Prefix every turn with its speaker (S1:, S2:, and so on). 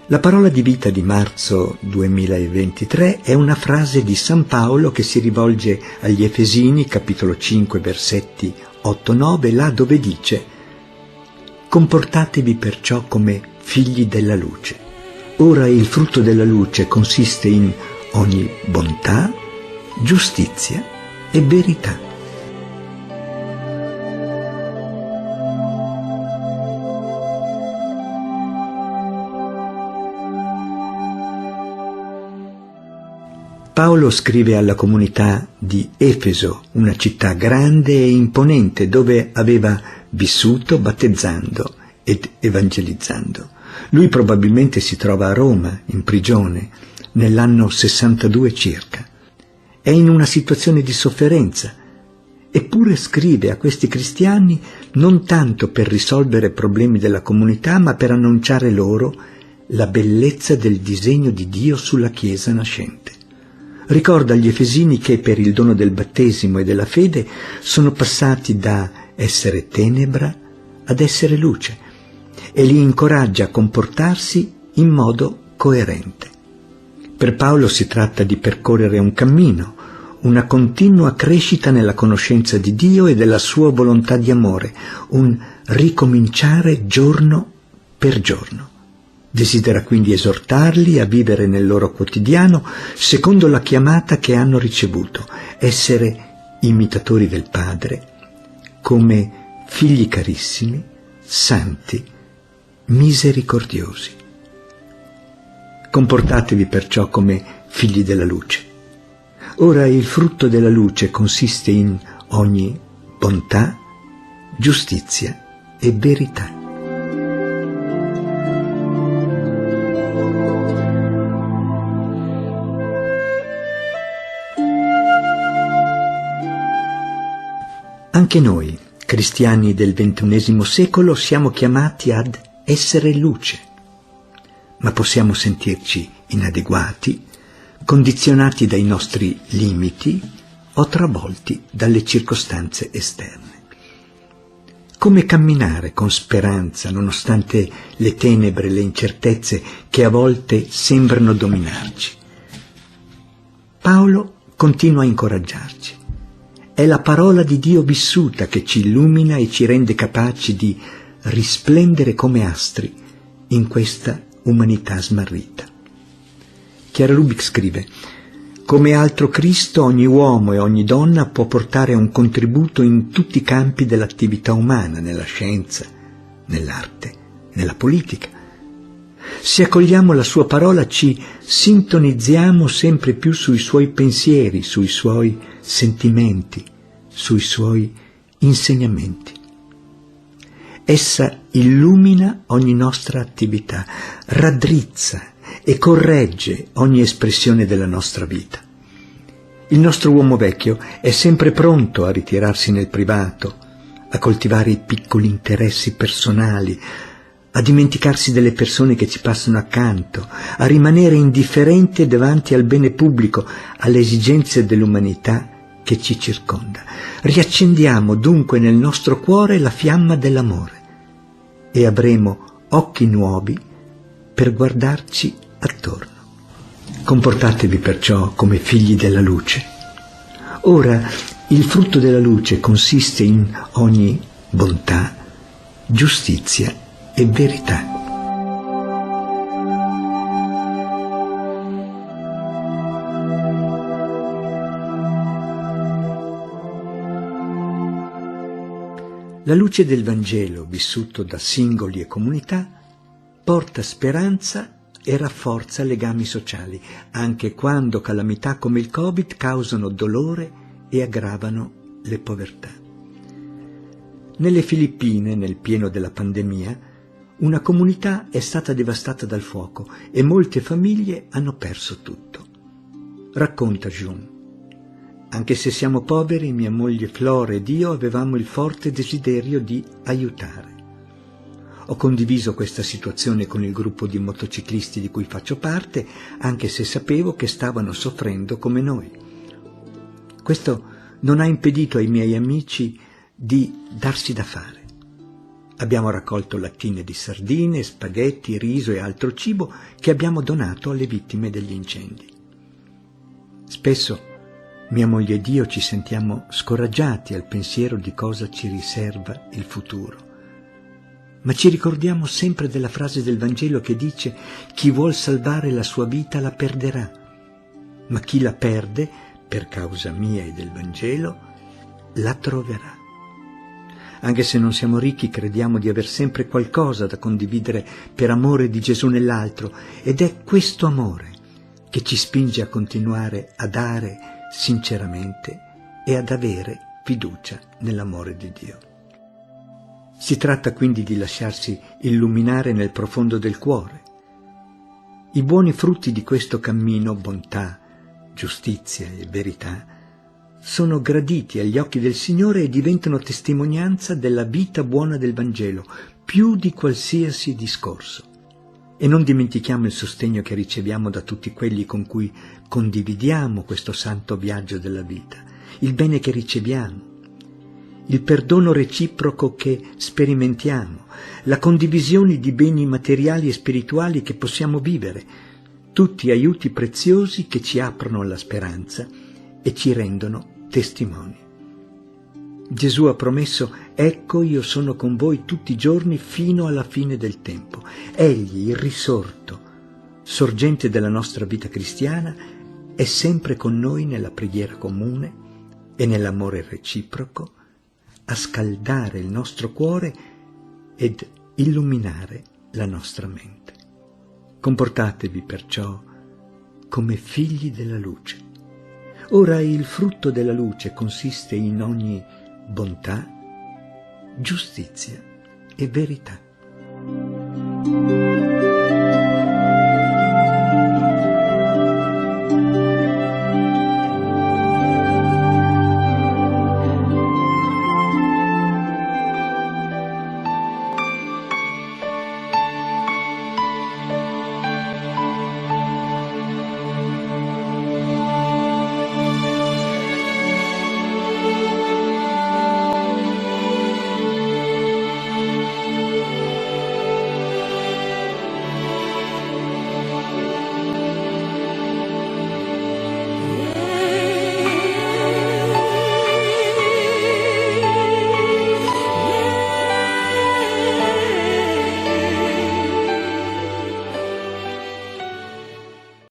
S1: La parola di vita di marzo 2023 è una frase di San Paolo che si rivolge agli Efesini, capitolo 5, versetti 8-9, là dove dice: «Comportatevi perciò come figli della luce. Ora il frutto della luce consiste in ogni bontà, giustizia e verità». Paolo scrive alla comunità di Efeso, una città grande e imponente dove aveva vissuto battezzando ed evangelizzando. Lui probabilmente si trova a Roma, in prigione, nell'anno 62 circa. È in una situazione di sofferenza, eppure scrive a questi cristiani non tanto per risolvere problemi della comunità, ma per annunciare loro la bellezza del disegno di Dio sulla Chiesa nascente. Ricorda agli Efesini che per il dono del battesimo e della fede sono passati da essere tenebra ad essere luce e li incoraggia a comportarsi in modo coerente. Per Paolo si tratta di percorrere un cammino, una continua crescita nella conoscenza di Dio e della sua volontà di amore, un ricominciare giorno per giorno. Desidera quindi esortarli a vivere nel loro quotidiano secondo la chiamata che hanno ricevuto, essere imitatori del Padre, come figli carissimi, santi, misericordiosi. Comportatevi perciò come figli della luce. Ora il frutto della luce consiste in ogni bontà, giustizia e verità. Anche noi, cristiani del XXI secolo, siamo chiamati ad essere luce, ma possiamo sentirci inadeguati, condizionati dai nostri limiti o travolti dalle circostanze esterne. Come camminare con speranza nonostante le tenebre, le incertezze che a volte sembrano dominarci? Paolo continua a incoraggiarci. È la parola di Dio vissuta che ci illumina e ci rende capaci di risplendere come astri in questa umanità smarrita. Chiara Lubich scrive: come altro Cristo, ogni uomo e ogni donna può portare un contributo in tutti i campi dell'attività umana, nella scienza, nell'arte, nella politica. Se accogliamo la sua parola ci sintonizziamo sempre più sui suoi pensieri, sui suoi sentimenti, sui suoi insegnamenti. Essa illumina ogni nostra attività, raddrizza e corregge ogni espressione della nostra vita. Il nostro uomo vecchio è sempre pronto a ritirarsi nel privato, a coltivare i piccoli interessi personali, a dimenticarsi delle persone che ci passano accanto, a rimanere indifferente davanti al bene pubblico, alle esigenze dell'umanità che ci circonda. Riaccendiamo dunque nel nostro cuore la fiamma dell'amore e avremo occhi nuovi per guardarci attorno. Comportatevi perciò come figli della luce. Ora, il frutto della luce consiste in ogni bontà, giustizia e verità. La luce del Vangelo, vissuto da singoli e comunità, porta speranza e rafforza legami sociali, anche quando calamità come il Covid causano dolore e aggravano le povertà. Nelle Filippine, nel pieno della pandemia, una comunità è stata devastata dal fuoco e molte famiglie hanno perso tutto. Racconta Jun: anche se siamo poveri, mia moglie Flora ed io avevamo il forte desiderio di aiutare. Ho condiviso questa situazione con il gruppo di motociclisti di cui faccio parte, anche se sapevo che stavano soffrendo come noi. Questo non ha impedito ai miei amici di darsi da fare. Abbiamo raccolto lattine di sardine, spaghetti, riso e altro cibo che abbiamo donato alle vittime degli incendi. Spesso mia moglie ed io ci sentiamo scoraggiati al pensiero di cosa ci riserva il futuro. Ma ci ricordiamo sempre della frase del Vangelo che dice: chi vuol salvare la sua vita la perderà, ma chi la perde per causa mia e del Vangelo la troverà. Anche se non siamo ricchi, crediamo di aver sempre qualcosa da condividere per amore di Gesù nell'altro, ed è questo amore che ci spinge a continuare a dare sinceramente e ad avere fiducia nell'amore di Dio. Si tratta quindi di lasciarsi illuminare nel profondo del cuore. I buoni frutti di questo cammino, bontà, giustizia e verità, sono graditi agli occhi del Signore e diventano testimonianza della vita buona del Vangelo, più di qualsiasi discorso. E non dimentichiamo il sostegno che riceviamo da tutti quelli con cui condividiamo questo santo viaggio della vita, il bene che riceviamo, il perdono reciproco che sperimentiamo, la condivisione di beni materiali e spirituali che possiamo vivere, tutti aiuti preziosi che ci aprono alla speranza e ci rendono testimoni. Gesù ha promesso: ecco, io sono con voi tutti i giorni fino alla fine del tempo. Egli, il risorto, sorgente della nostra vita cristiana, è sempre con noi nella preghiera comune e nell'amore reciproco, a scaldare il nostro cuore ed illuminare la nostra mente. Comportatevi perciò come figli della luce. Ora il frutto della luce consiste in ogni bontà, giustizia e verità.